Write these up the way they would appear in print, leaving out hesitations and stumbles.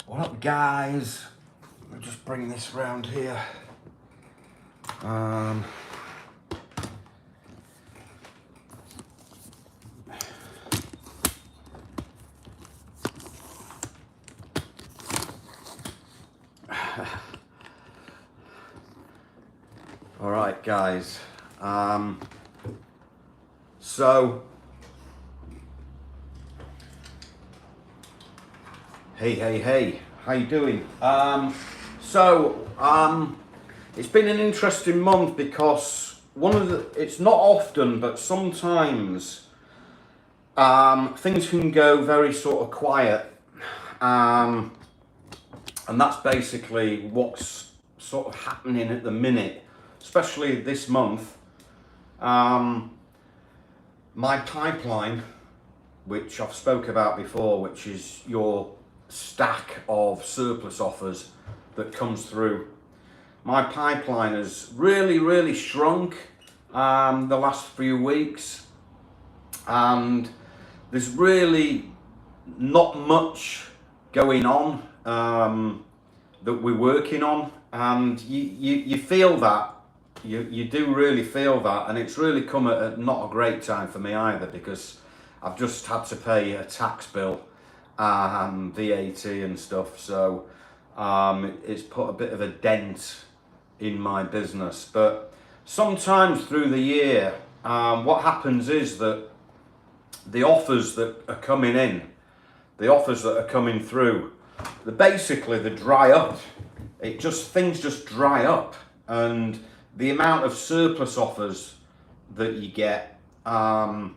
What up, guys? I'll just bring this round here. All right, guys. So, hey, how you doing? It's been an interesting month because it's not often, but sometimes things can go very sort of quiet, and that's basically what's sort of happening at the minute, especially this month. My pipeline, which I've spoke about before, which is your stack of surplus offers that comes through. My pipeline has really shrunk the last few weeks, and there's really not much going on that we're working on, and you feel that. You do really feel that, and it's really come at not a great time for me either, because I've just had to pay a tax bill, VAT and stuff, so it's put a bit of a dent in my business. But sometimes through the year, what happens is that the offers that are coming in, the offers that are coming through, they dry up. Things just dry up, and the amount of surplus offers that you get are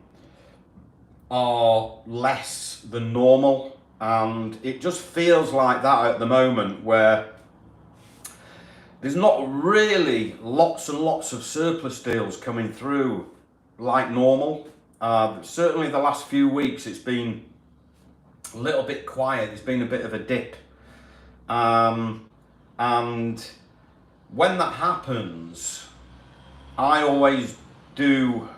less than normal, and it just feels like that at the moment, where there's not really lots and lots of surplus deals coming through like normal. Certainly the last few weeks it's been a little bit quiet. There's been a bit of a dip, and when that happens, I always do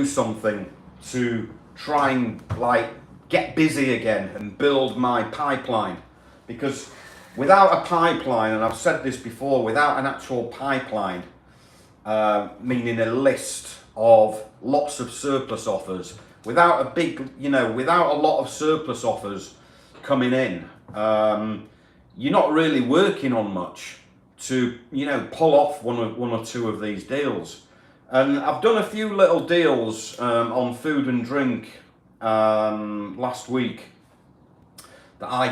something to try and get busy again and build my pipeline, because without a pipeline, and I've said this before, without an actual pipeline, meaning a list of lots of surplus offers, without a lot of surplus offers coming in, you're not really working on much to, pull off one or two of these deals. And I've done a few little deals on food and drink last week that I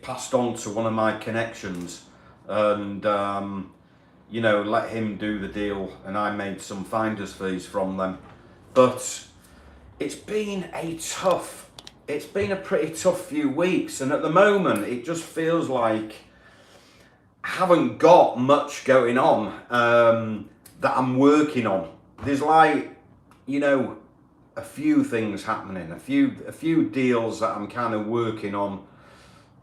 passed on to one of my connections, and let him do the deal, and I made some finder's fees from them. But it's been a pretty tough few weeks, and at the moment it just feels like I haven't got much going on that I'm working on. There's a few things happening, a few deals that I'm kind of working on,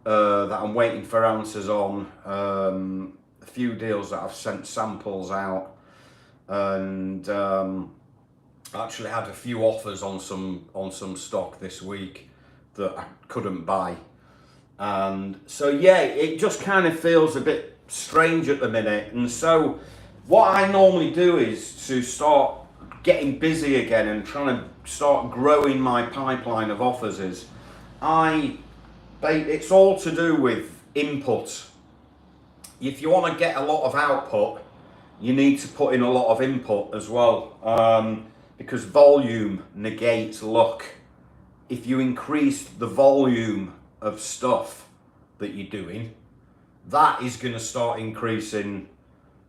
that I'm waiting for answers on, a few deals that I've sent samples out, and actually had a few offers on some stock this week that I couldn't buy. And so it just kind of feels a bit strange at the minute. And so what I normally do is to start getting busy again and trying to start growing my pipeline of offers is, it's all to do with input. If you want to get a lot of output, you need to put in a lot of input as well, because volume negates luck. If you increase the volume of stuff that you're doing, that is going to start increasing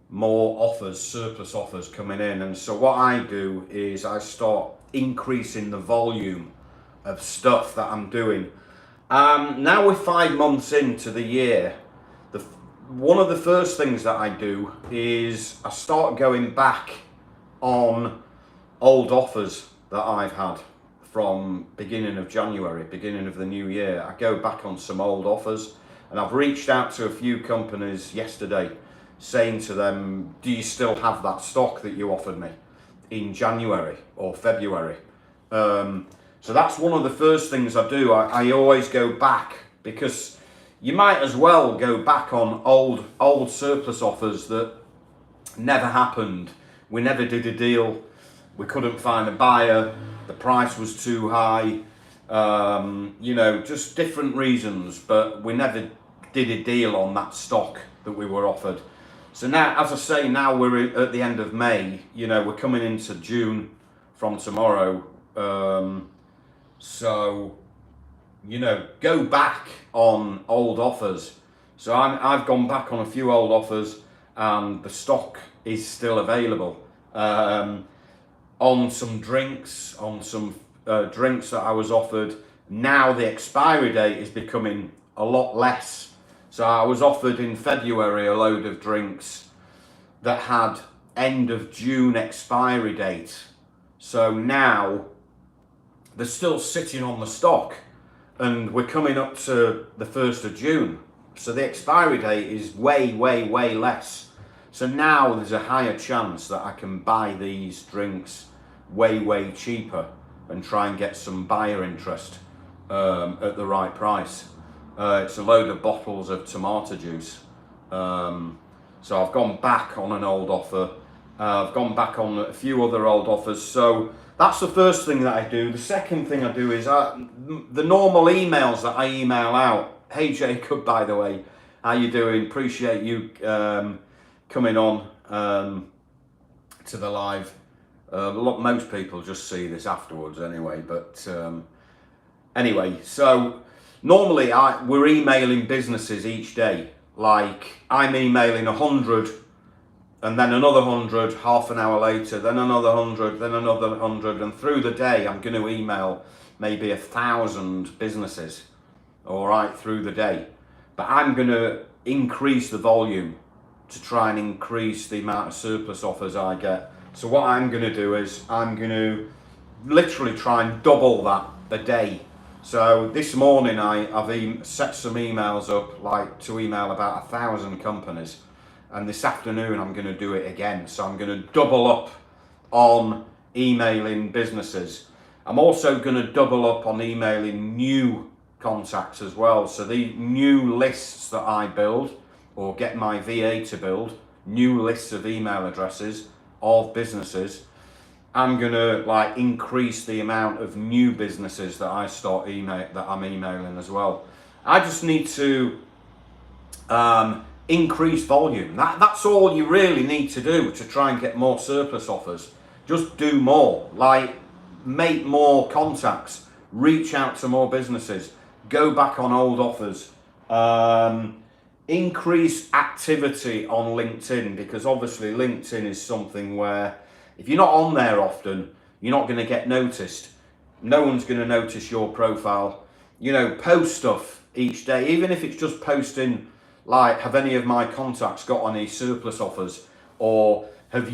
more offers, surplus offers coming in. And so what I do is I start increasing the volume of stuff that I'm doing. Now we're 5 months into the year. One of the first things that I do is I start going back on old offers that I've had from beginning of January, beginning of the new year. I go back on some old offers, and I've reached out to a few companies yesterday saying to them, do you still have that stock that you offered me in January or February? So that's one of the first things I do. I always go back because you might as well go back on old surplus offers that never happened. We never did a deal. We couldn't find a buyer. The price was too high. You know, just different reasons, but we never did a deal on that stock that we were offered. So now, as I say, now we're at the end of May. You know, we're coming into June from tomorrow. So, you know, go back on old offers. So I've gone back on a few old offers, and the stock is still available. On some drinks, drinks that I was offered. Now the expiry date is becoming a lot less. So I was offered in February a load of drinks that had end of June expiry date. So now they're still sitting on the stock, and we're coming up to the 1st of June. So the expiry date is way, way, way less. So now there's a higher chance that I can buy these drinks way, way cheaper and try and get some buyer interest at the right price. It's a load of bottles of tomato juice. So I've gone back on an old offer. I've gone back on a few other old offers. So that's the first thing that I do. The second thing I do is the normal emails that I email out. Hey Jacob, by the way, how you doing? Appreciate you coming on to the live. Most people just see this afterwards anyway, but anyway, so normally we're emailing businesses each day. Like I'm emailing 100 and then another 100 half an hour later, then another 100, then another 100, and through the day I'm going to email maybe 1,000 businesses, all right, through the day. But I'm going to increase the volume to try and increase the amount of surplus offers I get. So what I'm going to do is I'm going to literally try and double that a day. So this morning I've set some emails up, like to email about 1,000 companies, and this afternoon I'm going to do it again. So I'm going to double up on emailing businesses. I'm also going to double up on emailing new contacts as well. So the new lists that I build or get my VA to build, new lists of email addresses of businesses, I'm gonna like increase the amount of new businesses that I'm emailing as well. I just need to increase volume. That's all you really need to do to try and get more surplus offers. Just do more, like make more contacts, reach out to more businesses, go back on old offers, increase activity on LinkedIn, because obviously LinkedIn is something where if you're not on there often, you're not going to get noticed. No one's going to notice your profile. You know, post stuff each day, even if it's just posting like, have any of my contacts got any surplus offers, or have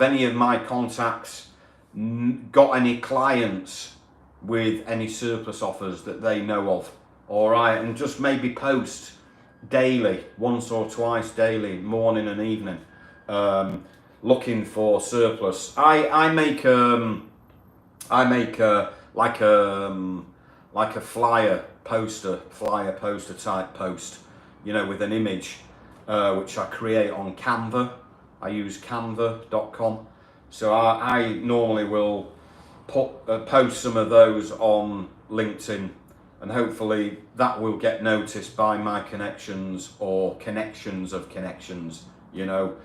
any of my contacts got any clients with any surplus offers that they know of. All right, and just maybe post daily, once or twice daily, morning and evening, looking for surplus. I make like a flyer poster type post, you know, with an image, which I create on Canva. I use canva.com. So I normally will post some of those on LinkedIn, and hopefully that will get noticed by my connections or connections of connections, you know.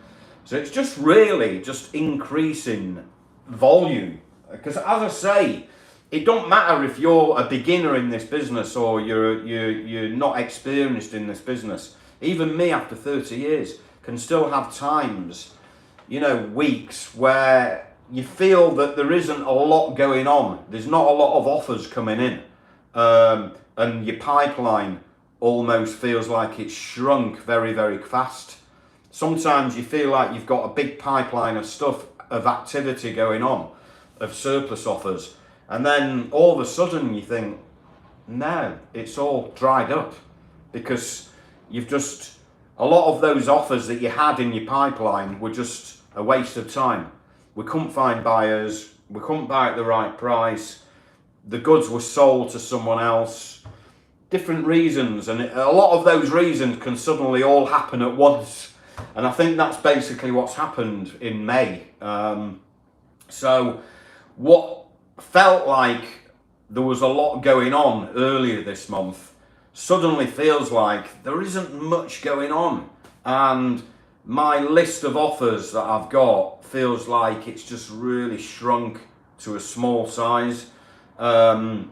So it's just really just increasing volume, because as I say, it don't matter if you're a beginner in this business or you're not experienced in this business. Even me, after 30 years, can still have times, you know, weeks where you feel that there isn't a lot going on. There's not a lot of offers coming in, and your pipeline almost feels like it's shrunk very, very fast. Sometimes you feel like you've got a big pipeline of stuff, of activity going on, of surplus offers, and then all of a sudden you think, no, it's all dried up, because you've just, a lot of those offers that you had in your pipeline were just a waste of time. We couldn't find buyers, we couldn't buy at the right price, the goods were sold to someone else, different reasons, and a lot of those reasons can suddenly all happen at once. And I think that's basically what's happened in May. So what felt like there was a lot going on earlier this month suddenly feels like there isn't much going on. And my list of offers that I've got feels like it's just really shrunk to a small size. And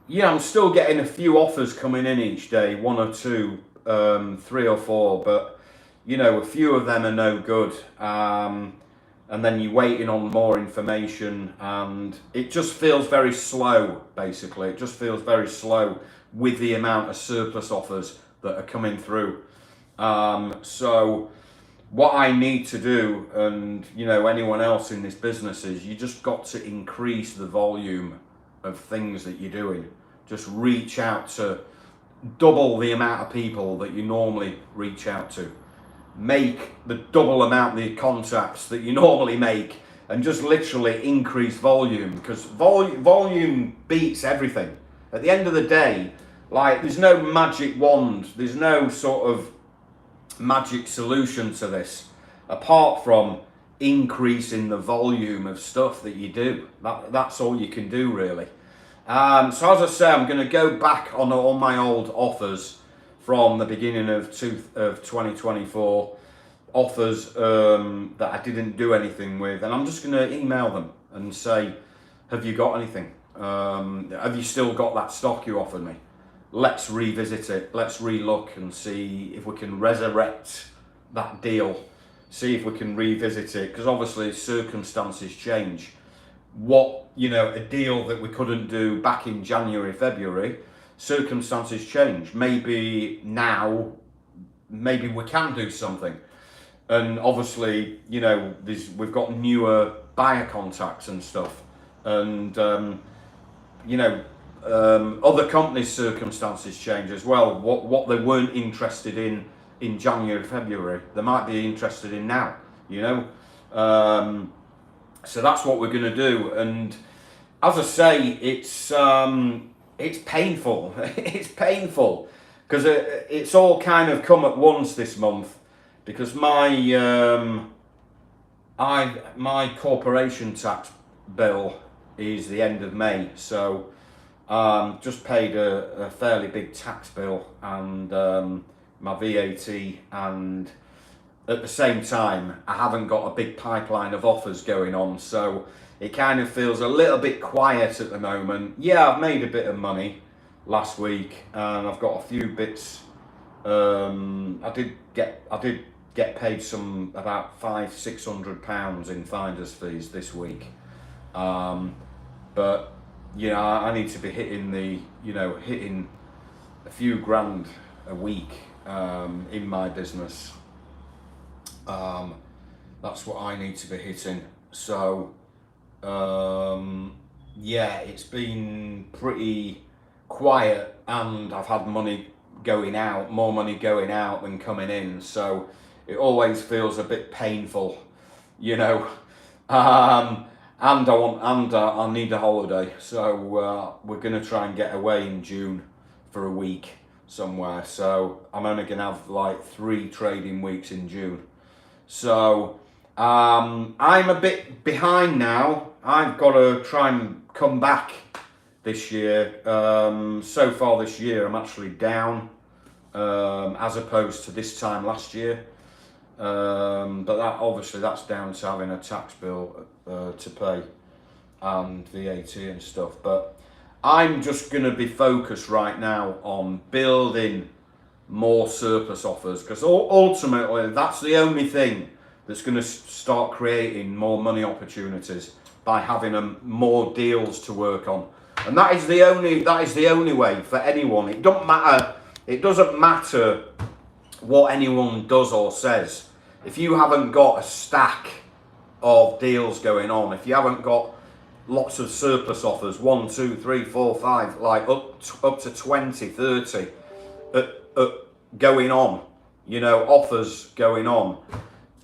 yeah, I'm still getting a few offers coming in each day, 1 or 2, 3 or 4, but you know, a few of them are no good. And then you're waiting on more information, and it just feels very slow, basically. It just feels very slow with the amount of surplus offers that are coming through. So what I need to do, and you know, anyone else in this business, is you just got to increase the volume of things that you're doing. Just reach out to double the amount of people that you normally reach out to. Make the double amount of the contacts that you normally make, and just literally increase volume, because volume beats everything. At the end of the day, like, there's no magic wand, there's no sort of magic solution to this apart from increasing the volume of stuff that you do. That's all you can do, really. So as I say, I'm going to go back on all my old offers from the beginning of 2024, offers that I didn't do anything with, and I'm just going to email them and say, have you got anything? Have you still got that stock you offered me? Let's revisit it, let's relook and see if we can resurrect that deal, see if we can revisit it, because obviously circumstances change. What, you know, a deal that we couldn't do back in January, February, circumstances change. Maybe now, maybe we can do something. And obviously, you know, we've got newer buyer contacts and stuff. And, you know, other companies' circumstances change as well. What they weren't interested in January, February, they might be interested in now, you know. So that's what we're going to do. And as I say, it's painful. It's painful because it's all kind of come at once this month, because my corporation tax bill is the end of May. So just paid a fairly big tax bill, and my VAT, and at the same time I haven't got a big pipeline of offers going on, so it kind of feels a little bit quiet at the moment. Yeah, I've made a bit of money last week, and I've got a few bits. I did get paid some about £500-600 in finder's fees this week, but you know, I need to be hitting hitting a few grand a week in my business. That's what I need to be hitting. So yeah, it's been pretty quiet, and I've had money going out, more money going out than coming in, so it always feels a bit painful, you know. And I need a holiday, so we're gonna try and get away in June for a week somewhere. So I'm only gonna have like 3 trading weeks in June. So I'm a bit behind now. I've got to try and come back this year. So far this year, I'm actually down as opposed to this time last year. But that's down to having a tax bill to pay and VAT and stuff. But I'm just going to be focused right now on building more surplus offers, because ultimately that's the only thing that's going to start creating more money opportunities, by having more deals to work on. And that is the only way for anyone. It doesn't matter what anyone does or says. If you haven't got a stack of deals going on, if you haven't got lots of surplus offers, 1, 2, 3, 4, 5, like up to 20, 30 going on, you know, offers going on,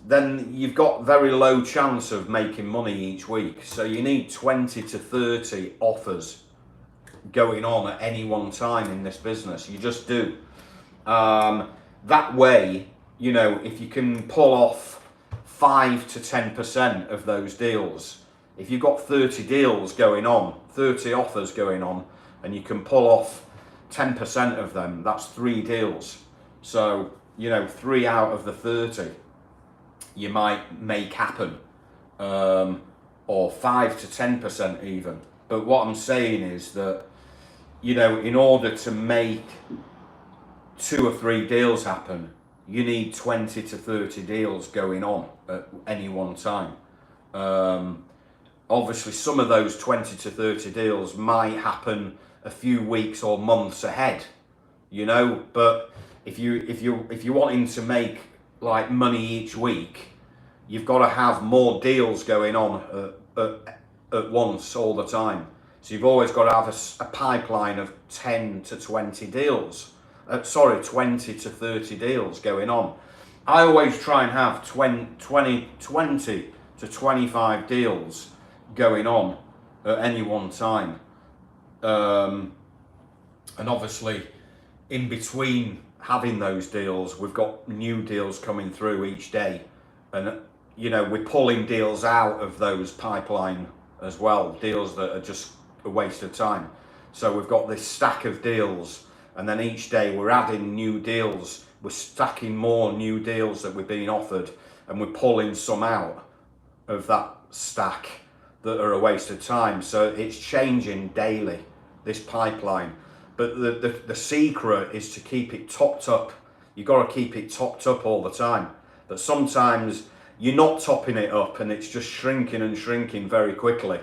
then you've got very low chance of making money each week. So you need 20 to 30 offers, going on at any one time in this business. You just do. That way, you know, if you can pull off 5 to 10% of those deals, if you've got 30 deals going on, 30 offers going on, and you can pull off 10% of them, that's 3 deals. So, you know, 3 out of the 30 you might make happen, or 5 to 10% even. But what I'm saying is that, you know, in order to make 2 or 3 deals happen, you need 20 to 30 deals going on at any one time. Obviously, some of those 20 to 30 deals might happen a few weeks or months ahead, you know. But if you're wanting to make like money each week, you've got to have more deals going on at once all the time. So you've always got to have a pipeline of 10 to 20 deals. 20 to 30 deals going on. I always try and have 20 to 25 deals going on at any one time. And obviously, in between having those deals, we've got new deals coming through each day. And, you know, we're pulling deals out of those pipeline as well, deals that are just a waste of time. So we've got this stack of deals, and then each day we're adding new deals. We're stacking more new deals that we're being offered, and we're pulling some out of that stack that are a waste of time. So it's changing daily, this pipeline. But the secret is to keep it topped up. You've got to keep it topped up all the time. But sometimes you're not topping it up and it's just shrinking and shrinking very quickly.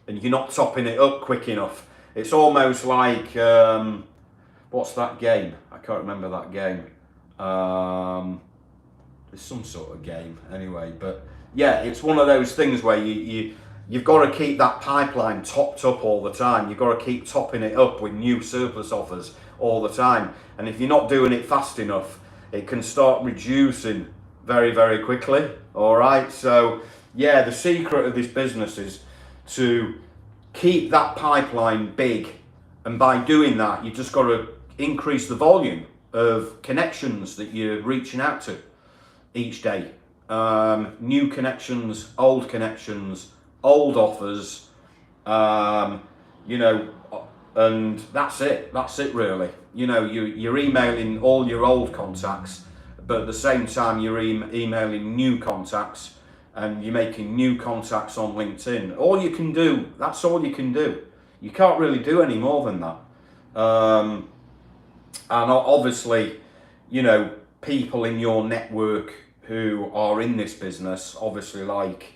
And you're not topping it up quick enough. It's almost like, what's that game? I can't remember that game. There's some sort of game anyway. But yeah, it's one of those things where you've got to keep that pipeline topped up all the time. You've got to keep topping it up with new surplus offers all the time. And if you're not doing it fast enough, it can start reducing very, very quickly. All right. So yeah, the secret of this business is to keep that pipeline big. And by doing that, you've just got to increase the volume of connections that you're reaching out to each day. New connections, old offers, you know, and that's it really. You know, you're emailing all your old contacts, but at the same time you're emailing new contacts, and you're making new contacts on LinkedIn. That's all you can do. You can't really do any more than that. And obviously, you know, people in your network who are in this business, obviously, like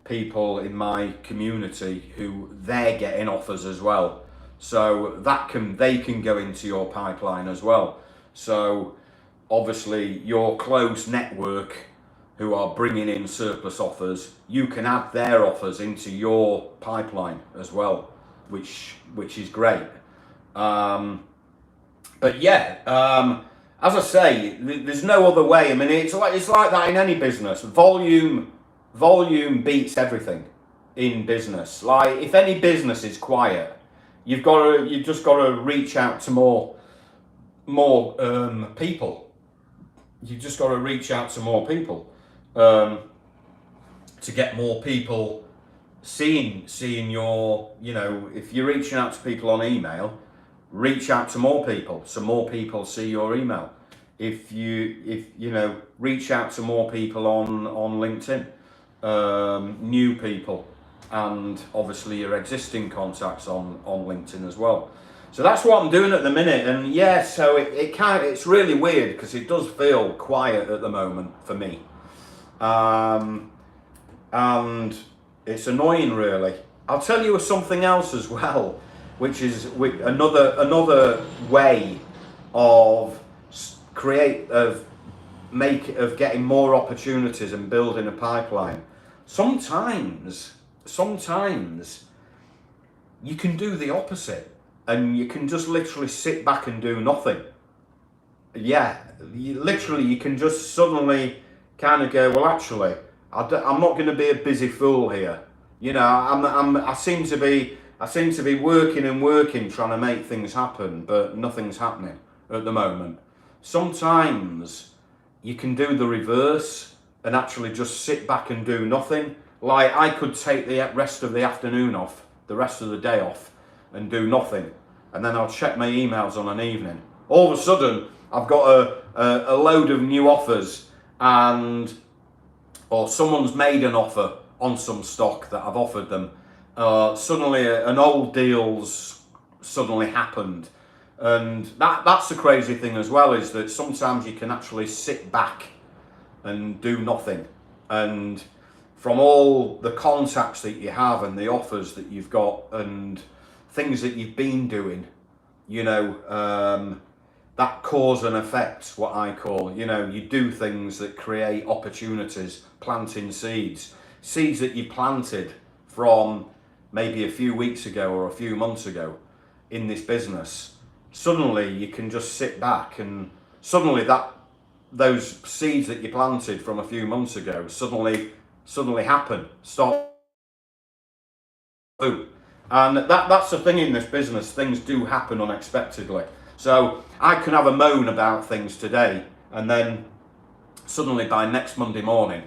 people in my community who they're getting offers as well. So they can go into your pipeline as well. So obviously your close network who are bringing in surplus offers, you can add their offers into your pipeline as well, which is great. But yeah, as I say, there's no other way. I mean, it's like that in any business. Volume beats everything in business. Like, if any business is quiet, you've just got to reach out to more people. You've just got to reach out to more people to get more people seeing your, you know, if you're reaching out to people on email, reach out to more people so more people see your email. If you know, reach out to more people on LinkedIn, new people, and obviously your existing contacts on LinkedIn as well. So that's what I'm doing at the minute. And yeah, so it's really weird because it does feel quiet at the moment for me. And it's annoying, really. I'll tell you something else as well, which is another way of getting more opportunities and building a pipeline. Sometimes you can do the opposite, and you can just literally sit back and do nothing. Yeah, you can just suddenly kind of go, well, actually, I'm not going to be a busy fool here. You know, I seem to be I seem to be working and working trying to make things happen, but nothing's happening at the moment. Sometimes you can do the reverse and actually just sit back and do nothing. Like I could take the rest of the afternoon off, the rest of the day off, and do nothing, and then I'll check my emails on an evening. All of a sudden, I've got a load of new offers, or someone's made an offer on some stock that I've offered them. Suddenly, an old deal's suddenly happened, and that's the crazy thing as well, is that sometimes you can actually sit back and do nothing, and from all the contacts that you have and the offers that you've got and things that you've been doing, you know, that cause and effect, what I call, you know, you do things that create opportunities, planting seeds that you planted from maybe a few weeks ago or a few months ago in this business. Suddenly you can just sit back, and suddenly those seeds that you planted from a few months ago suddenly happen, start. And that's the thing in this business, things do happen unexpectedly. So I can have a moan about things today, and then suddenly by next Monday morning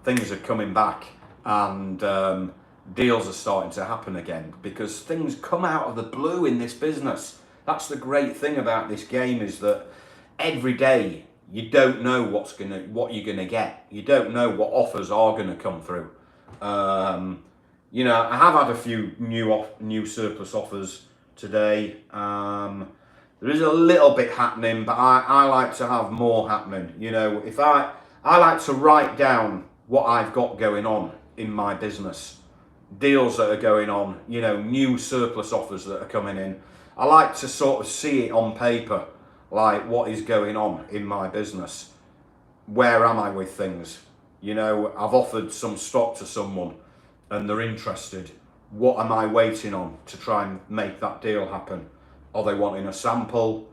things are coming back, and deals are starting to happen again, because things come out of the blue in this business. That's the great thing about this game, is that every day you don't know what you're gonna get. You don't know what offers are gonna come through. You know, I have had a few new surplus offers today. There is a little bit happening, but I like to have more happening. You know, if I like to write down what I've got going on in my business, deals that are going on, you know, new surplus offers that are coming in. I like to sort of see it on paper, like what is going on in my business. Where am I with things? You know, I've offered some stock to someone and they're interested. What am I waiting on to try and make that deal happen? Are they wanting a sample?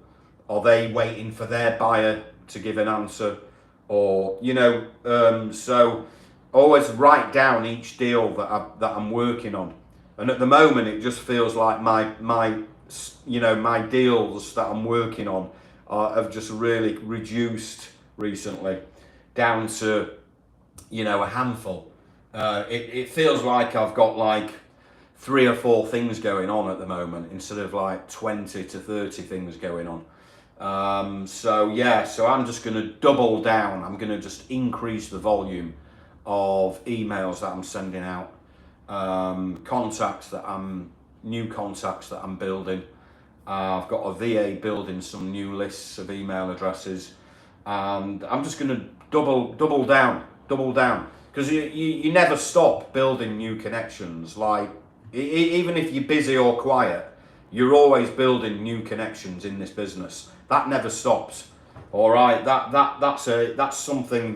Are they waiting for their buyer to give an answer? Or, you know, so always write down each deal that I'm working on. And at the moment, it just feels like my deals that I'm working on have just really reduced recently down to, you know, a handful. It feels like I've got like 3 or 4 things going on at the moment instead of like 20 to 30 things going on. So I'm just going to double down. I'm going to just increase the volume of emails that I'm sending out, new contacts that I'm building. I've got a VA building some new lists of email addresses, and I'm just going to double down, because you never stop building new connections. Like even if you're busy or quiet, you're always building new connections in this business. That never stops. All right, that's something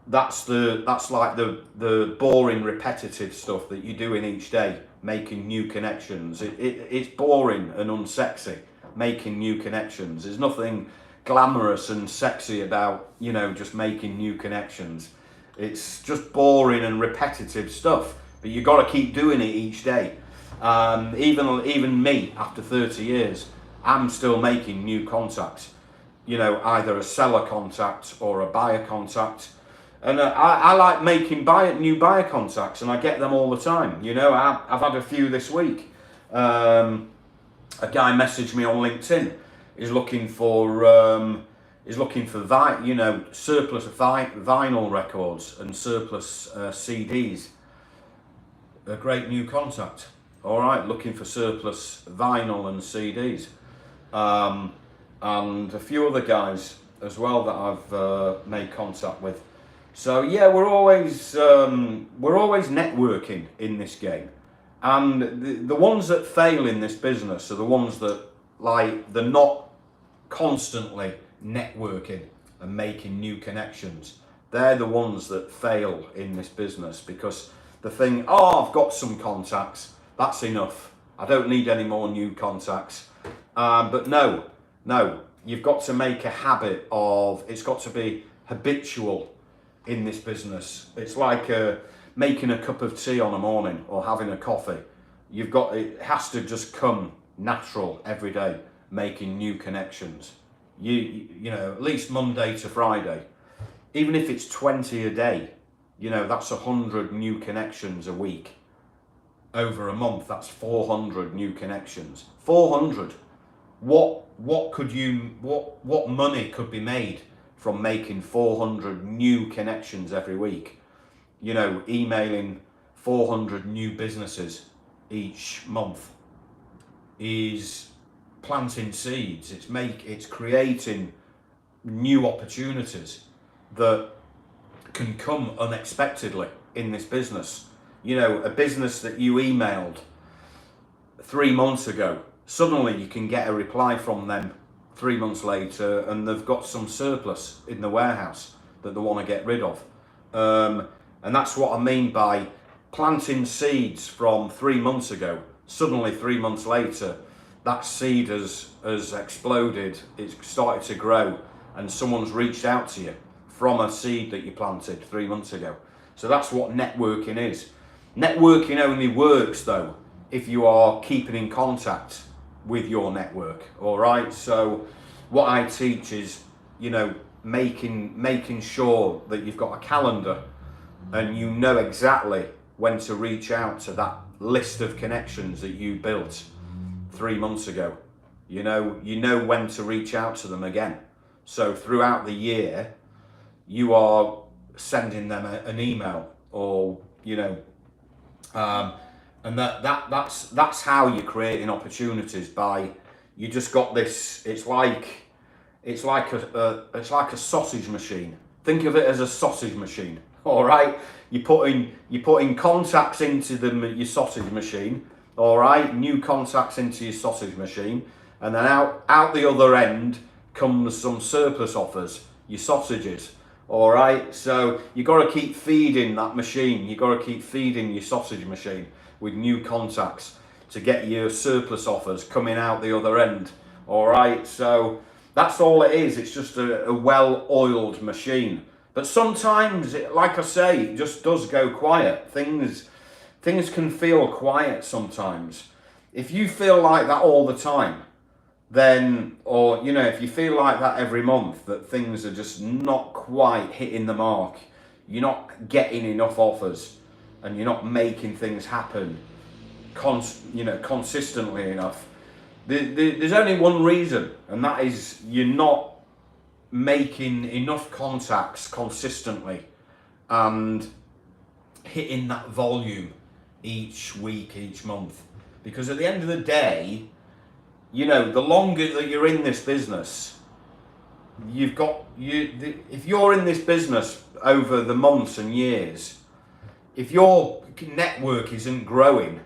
that's like the boring, repetitive stuff that you're doing each day, making new connections. It's boring and unsexy, making new connections. There's nothing glamorous and sexy about, you know, just making new connections. It's just boring and repetitive stuff, but you got to keep doing it each day. Even me, after 30 years, I'm still making new contacts. You know, either a seller contact or a buyer contact. And I like making new buyer contacts, and I get them all the time. You know, I've had a few this week. A guy messaged me on LinkedIn. He's looking for surplus vinyl records and surplus CDs. A great new contact. All right, looking for surplus vinyl and CDs, and a few other guys as well that I've made contact with. So yeah, we're always networking in this game, and the ones that fail in this business are the ones that, like, they're not constantly networking and making new connections. They're the ones that fail in this business, because the thing, I've got some contacts, that's enough. I don't need any more new contacts. But no, you've got to make a habit of, it's got to be habitual in this business. It's like making a cup of tea on a morning or having a coffee. it has to just come natural every day, making new connections. You know, at least Monday to Friday, even if it's 20 a day, you know, that's 100 new connections a week. Over a month, that's 400 new connections. 400. What money could be made from making 400 new connections every week? You know, emailing 400 new businesses each month is planting seeds. It's creating new opportunities that can come unexpectedly in this business. You know, a business that you emailed 3 months ago, suddenly you can get a reply from them 3 months later, and they've got some surplus in the warehouse that they want to get rid of. And that's what I mean by planting seeds from 3 months ago. Suddenly 3 months later, that seed has exploded, it's started to grow, and someone's reached out to you from a seed that you planted 3 months ago. So that's what networking is. Networking only works though if you are keeping in contact with your network. All right. So what I teach is, you know, making sure that you've got a calendar and you know exactly when to reach out to that list of connections that you built 3 months ago. You know when to reach out to them again. So throughout the year, you are sending them an email, or you know, and that's how you're creating opportunities. By, you just got this. It's like a sausage machine. Think of it as a sausage machine. All right, you're putting contacts into your sausage machine. All right, new contacts into your sausage machine, and then out the other end comes some surplus offers, your sausages. All right, so you got to keep feeding that machine. You got to keep feeding your sausage machine with new contacts to get your surplus offers coming out the other end. All right, so that's all it is. It's just a well-oiled machine. But sometimes, like I say, it just does go quiet. Things can feel quiet sometimes. If you feel like that all the time, then, or you know, if you feel like that every month, that things are just not quite hitting the mark, you're not getting enough offers, and you're not making things happen consistently enough, there's only one reason, and that is you're not making enough contacts consistently and hitting that volume each week, each month. Because at the end of the day, you know, the longer that you're in this business, if you're in this business over the months and years, if your network isn't growing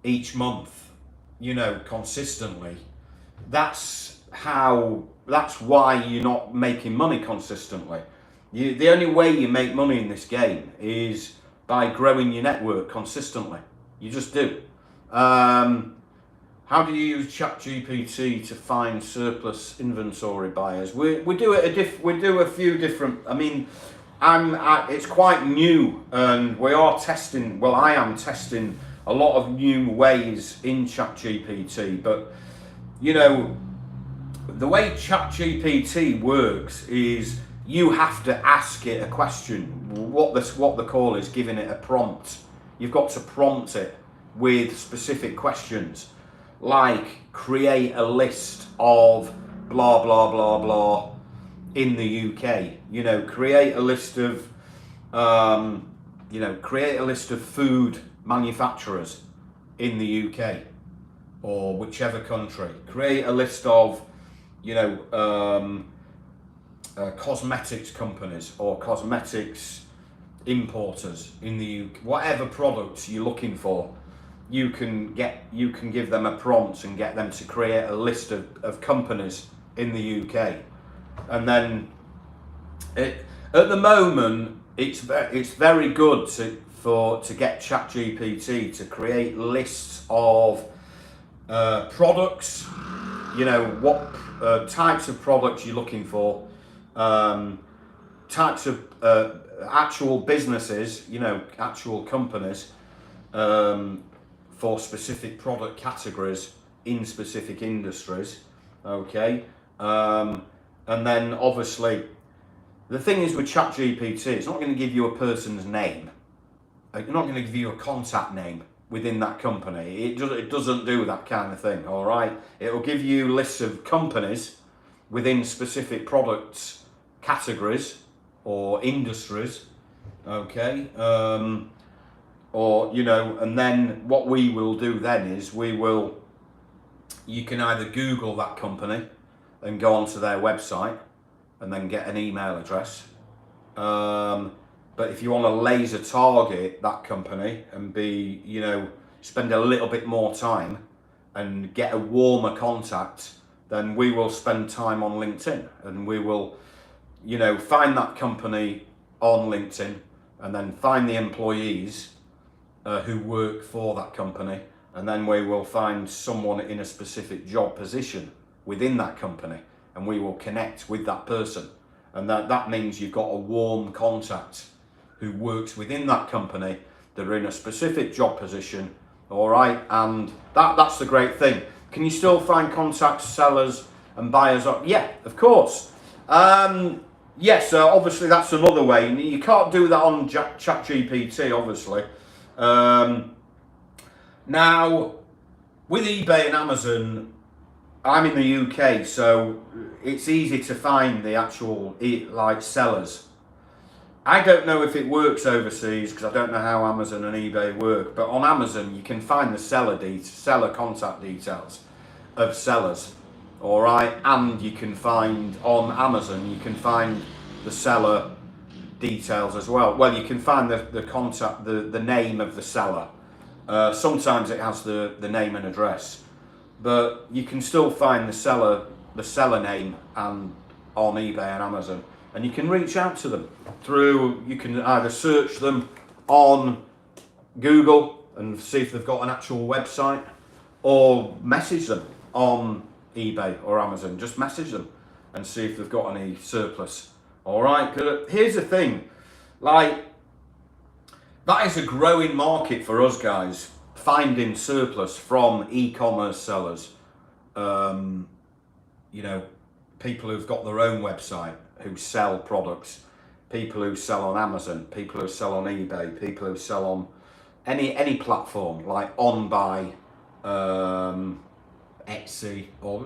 each month, you know, consistently, that's why you're not making money consistently. The only way you make money in this game is by growing your network consistently. You just do. How do you use ChatGPT to find surplus inventory buyers? We do a few different. I mean, it's quite new, and we are testing. Well, I am testing a lot of new ways in ChatGPT. But you know, the way ChatGPT works is you have to ask it a question. What the call is giving it a prompt. You've got to prompt it with specific questions, like create a list of blah blah blah blah in the UK. You know, create a list of food manufacturers in the UK or whichever country. Create a list of cosmetics companies or cosmetics importers in the UK. Whatever products you're looking for, you can give them a prompt and get them to create a list of companies in the UK. And then at the moment it's very good to get ChatGPT to create lists of products, you know, what types of products you're looking for, types of actual businesses, you know, actual companies, for specific product categories in specific industries. Okay, and then obviously the thing is with ChatGPT, it's not going to give you a person's name. It's not going to give you a contact name within that company. It doesn't do that kind of thing. All right, it will give you lists of companies within specific products categories or industries. Okay, or and then what we will do then is you can either Google that company and go onto their website and then get an email address. But if you want to laser target that company and spend a little bit more time and get a warmer contact, then we will spend time on LinkedIn and we will, find that company on LinkedIn and then find the employees who work for that company, and then we will find someone in a specific job position within that company and we will connect with that person, and that means you've got a warm contact who works within that company that are in a specific job position. All right, and that's the great thing. Can you still find contacts, sellers and buyers? Yeah, of course. Yes, obviously that's another way. You can't do that on ChatGPT, obviously. Now, with eBay and Amazon, I'm in the UK, so it's easy to find the actual sellers. I don't know if it works overseas because I don't know how Amazon and eBay work, but on Amazon you can find the seller contact details of sellers. All right, and you can find on Amazon, you can find the seller details as well. Well, you can find the contact, the name of the seller. Sometimes it has the name and address, but you can still find the seller name and on eBay and Amazon, and you can reach out to them you can either search them on Google and see if they've got an actual website, or message them on eBay or Amazon. Just message them and see if they've got any surplus. All right, because here's the thing, that is a growing market for us guys, finding surplus from e-commerce sellers. People who've got their own website, who sell products, people who sell on Amazon, people who sell on eBay, people who sell on any platform like OnBuy, Etsy, or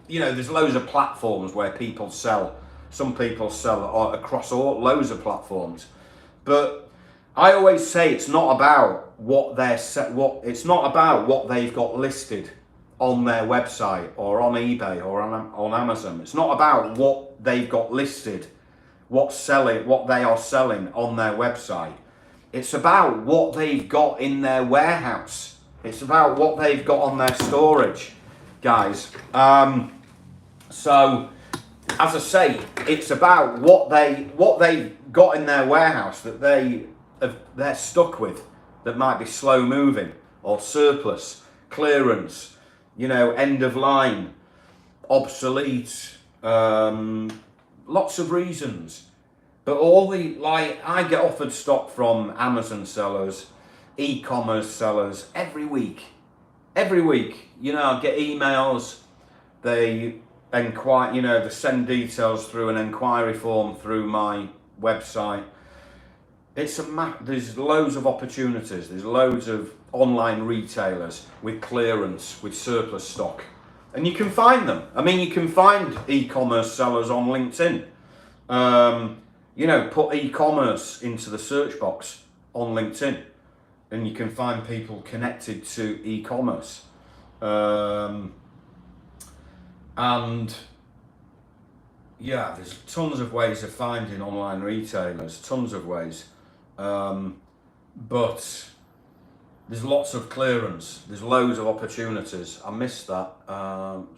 there's loads of platforms where people sell. Some people sell across loads of platforms, but I always say it's not about it's not about what they've got listed on their website or on eBay or on Amazon. It's not about what they've got listed, what they are selling on their website. It's about what they've got in their warehouse. It's about what they've got on their storage, guys. So, as I say, it's about what they've got in their warehouse that they're stuck with, that might be slow moving or surplus, clearance, end of line, obsolete, lots of reasons. But I get offered stock from Amazon sellers, e-commerce sellers every week. Every week, I get emails, they inquire, they send details through an inquiry form through my website. There's loads of opportunities. There's loads of online retailers with clearance, with surplus stock, and you can find them. You can find e-commerce sellers on LinkedIn. Put e-commerce into the search box on LinkedIn, and you can find people connected to e-commerce. There's tons of ways of finding online retailers, tons of ways. But there's lots of clearance. There's loads of opportunities. I missed that.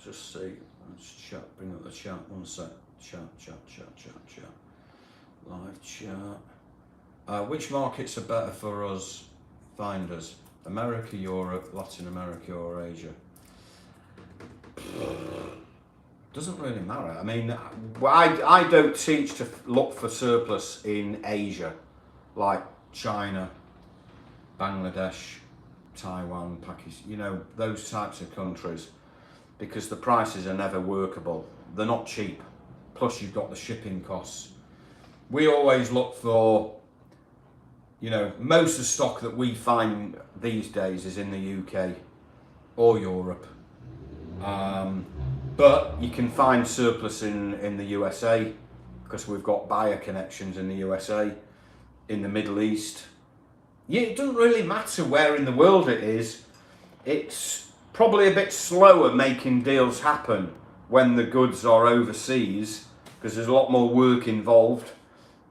Just see. Let's bring up the chat. One sec. Chat. Live chat. Which markets are better for us finders? America, Europe, Latin America, or Asia? Doesn't really matter. I don't teach to look for surplus in Asia, like China, Bangladesh, Taiwan, Pakistan, you know, those types of countries, because the prices are never workable. They're not cheap. Plus you've got the shipping costs. We always look for, you know, most of the stock that we find these days is in the UK or Europe. But you can find surplus in the USA, because we've got buyer connections in the USA, in the Middle East. Yeah, it doesn't really matter where in the world it is. It's probably a bit slower making deals happen when the goods are overseas, because there's a lot more work involved.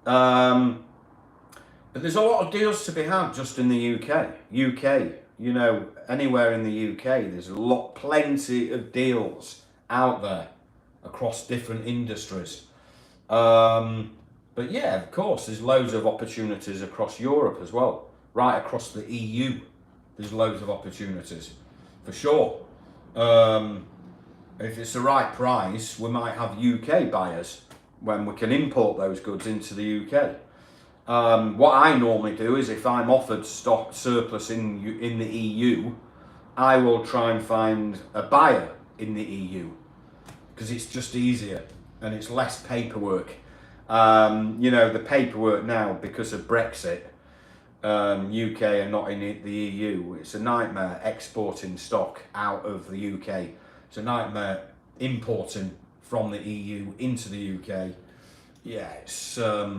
But there's a lot of deals to be had just in the UK. You know, anywhere in the UK, there's plenty of deals out there across different industries. But yeah, of course, there's loads of opportunities across Europe as well. Right across the EU, there's loads of opportunities, for sure. If it's the right price, we might have UK buyers when we can import those goods into the UK. What I normally do is, if I'm offered stock surplus in the EU, I will try and find a buyer in the EU, because it's just easier and it's less paperwork. You know, the paperwork now, because of Brexit, UK are not in the EU. It's a nightmare exporting stock out of the UK. It's a nightmare importing from the EU into the UK. Yeah, it's a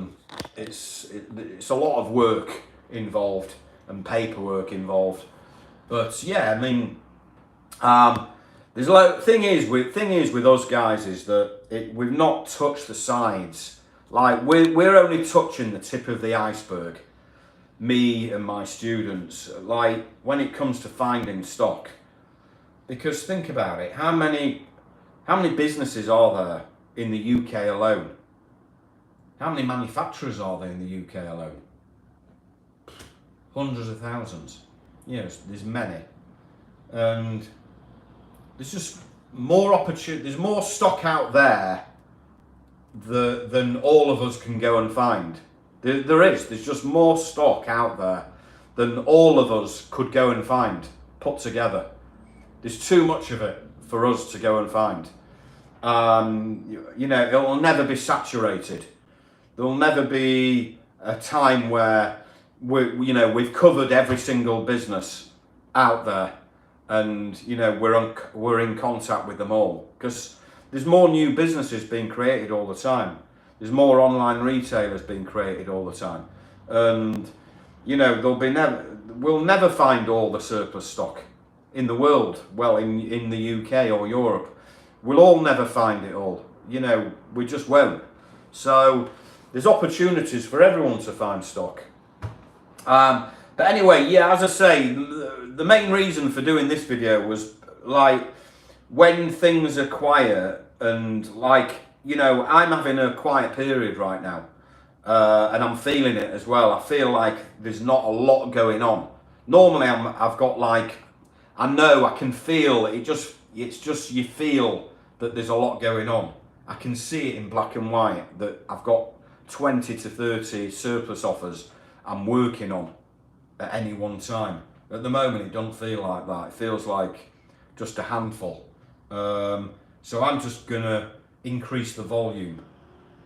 lot of work involved and paperwork involved. But yeah, I mean, there's thing is with us guys is that we've not touched the sides. Like we're only touching the tip of the iceberg. Me and my students, like when it comes to finding stock, because think about it, how many businesses are there in the UK alone? How many manufacturers are there in the UK alone? Hundreds of thousands. Yes, there's many, and there's just more opportunity. There's more stock out there than all of us can go and find. There's just more stock out there than all of us could go and find put together. There's too much of it for us to go and find. You know, it will never be saturated. There will never be a time where we've covered every single business out there, and you know we're in contact with them all, because there's more new businesses being created all the time. There's more online retailers being created all the time, and you know we'll never find all the surplus stock in the world. Well, in the UK or Europe, we'll all never find it all. You know, we just won't. So there's opportunities for everyone to find stock. But anyway, yeah, as I say, the main reason for doing this video was like when things are quiet, and like, you know, I'm having a quiet period right now, and I'm feeling it as well. I feel like there's not a lot going on. Normally I've got like, I know I can feel it, it's just you feel that there's a lot going on. I can see it in black and white that I've got 20 to 30 surplus offers I'm working on at any one time. At the moment it doesn't feel like that. It feels like just a handful. So I'm just gonna increase the volume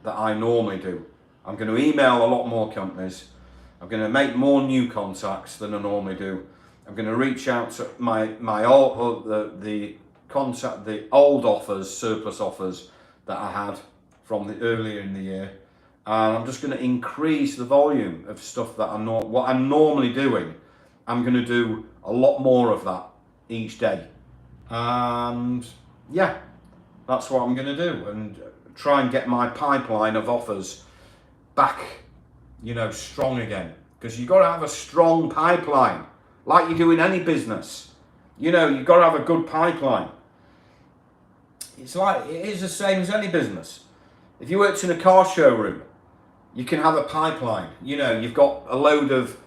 that I normally do. I'm going to email a lot more companies. I'm going to make more new contacts than I normally do. I'm going to reach out to my old the old offers, surplus offers that I had from the earlier in the year, and I'm just going to increase the volume of stuff that what I'm normally doing. I'm going to do a lot more of that each day, and yeah, that's what I'm going to do, and try and get my pipeline of offers back, you know, strong again. Because you've got to have a strong pipeline, like you do in any business. You know, you've got to have a good pipeline. It's like, it is the same as any business. If you worked in a car showroom, you can have a pipeline. You know, you've got a load of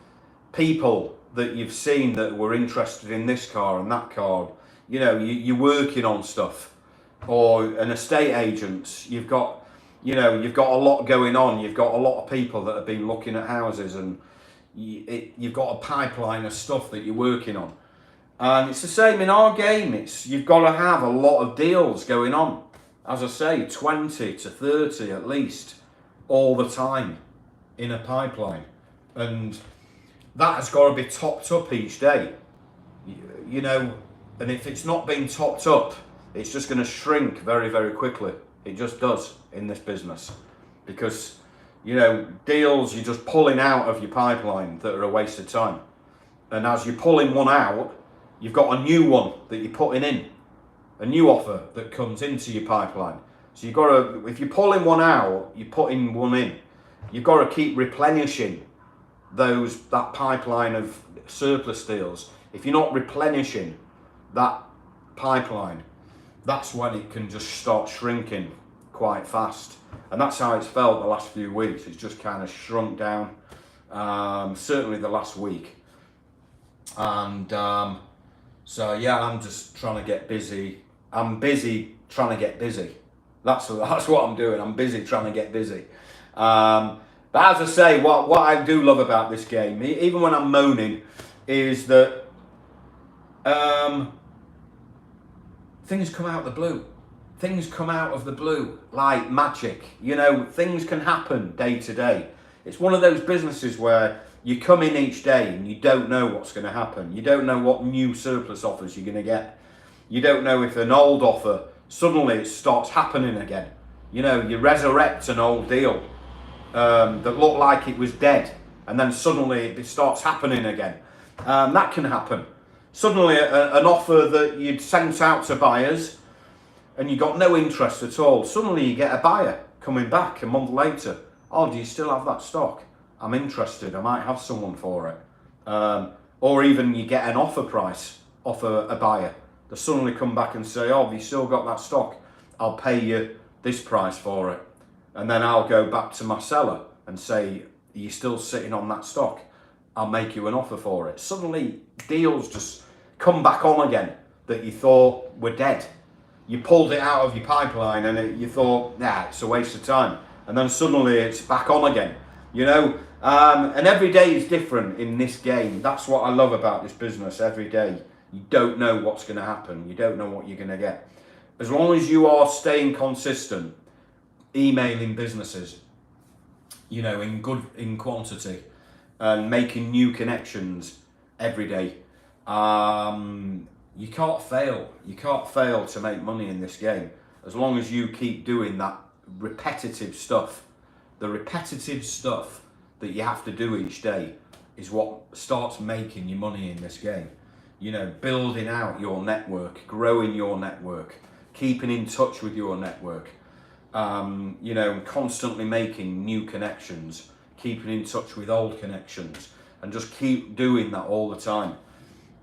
people that you've seen that were interested in this car and that car. You know, you're working on stuff. Or an estate agent, you've got a lot going on. You've got a lot of people that have been looking at houses, and you've got a pipeline of stuff that you're working on. And it's the same in our game. You've got to have a lot of deals going on. As I say, 20 to 30 at least, all the time in a pipeline. And that has got to be topped up each day. You know, and if it's not being topped up, it's just going to shrink very, very quickly. It just does in this business. Because, you know, deals you're just pulling out of your pipeline that are a waste of time. And as you're pulling one out, you've got a new one that you're putting in. A new offer that comes into your pipeline. So you've got to, if you're pulling one out, you're putting one in. You've got to keep replenishing that pipeline of surplus deals. If you're not replenishing that pipeline, that's when it can just start shrinking quite fast. And that's how it's felt the last few weeks. It's just kind of shrunk down, certainly the last week. And so yeah, I'm just trying to get busy. I'm busy trying to get busy. That's what I'm doing. I'm busy trying to get busy. But as I say, what I do love about this game, even when I'm moaning, is that things come out of the blue. Things come out of the blue like magic. You know, things can happen day to day. It's one of those businesses where you come in each day and you don't know what's going to happen. You don't know what new surplus offers you're going to get. You don't know if an old offer, suddenly it starts happening again. You know, you resurrect an old deal that looked like it was dead, and then suddenly it starts happening again. That can happen. Suddenly an offer that you'd sent out to buyers and you got no interest at all, suddenly you get a buyer coming back a month later. Oh, do you still have that stock? I'm interested, I might have someone for it. Or even you get an offer price off a buyer. They suddenly come back and say, oh, have you still got that stock? I'll pay you this price for it. And then I'll go back to my seller and say, are you still sitting on that stock? I'll make you an offer for it. Suddenly deals just come back on again that you thought were dead. You pulled it out of your pipeline and you thought, nah, it's a waste of time. And then suddenly it's back on again, you know. And every day is different in this game. That's what I love about this business. Every day you don't know what's going to happen. You don't know what you're going to get. As long as you are staying consistent, emailing businesses, you know, in quantity, and making new connections every day, you can't fail. You can't fail to make money in this game as long as you keep doing that repetitive stuff. The repetitive stuff that you have to do each day is what starts making you money in this game. You know, building out your network, growing your network, keeping in touch with your network, you know, constantly making new connections, keeping in touch with old connections, and just keep doing that all the time,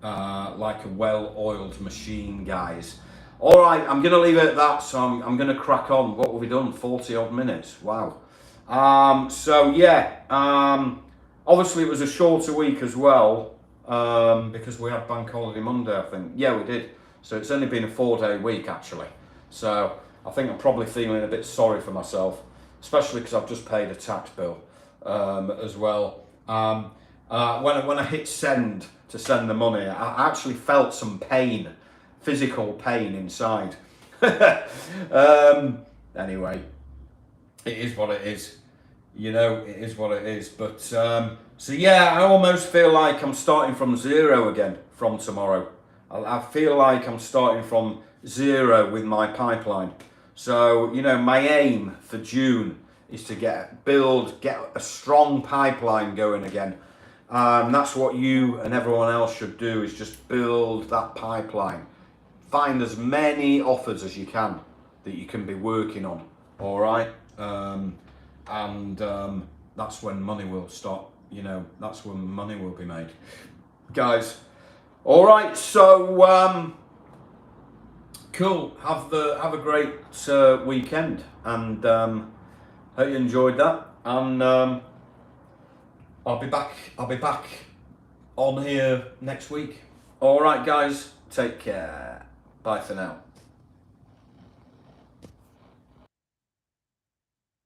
like a well-oiled machine, guys. All right, I'm going to leave it at that, so I'm going to crack on. What have we done? 40 odd minutes. Wow. So yeah, obviously it was a shorter week as well, because we had Bank Holiday Monday, I think. Yeah, we did. So it's only been a 4-day week, actually. So I think I'm probably feeling a bit sorry for myself, especially because I've just paid a tax bill as well. When I hit send to send the money, I actually felt some pain, physical pain inside. Anyway, it is what it is. You know, it is what it is. But so yeah, I almost feel like I'm starting from zero again from tomorrow. I feel like I'm starting from zero with my pipeline. So, you know, my aim for June is to get a strong pipeline going again. That's what you and everyone else should do, is just build that pipeline. Find as many offers as you can that you can be working on, all right? That's when money will start, you know, that's when money will be made. Guys, all right, so cool. Have a great weekend, and hope you enjoyed that. And I'll be back on here next week. All right, guys, take care. Bye for now.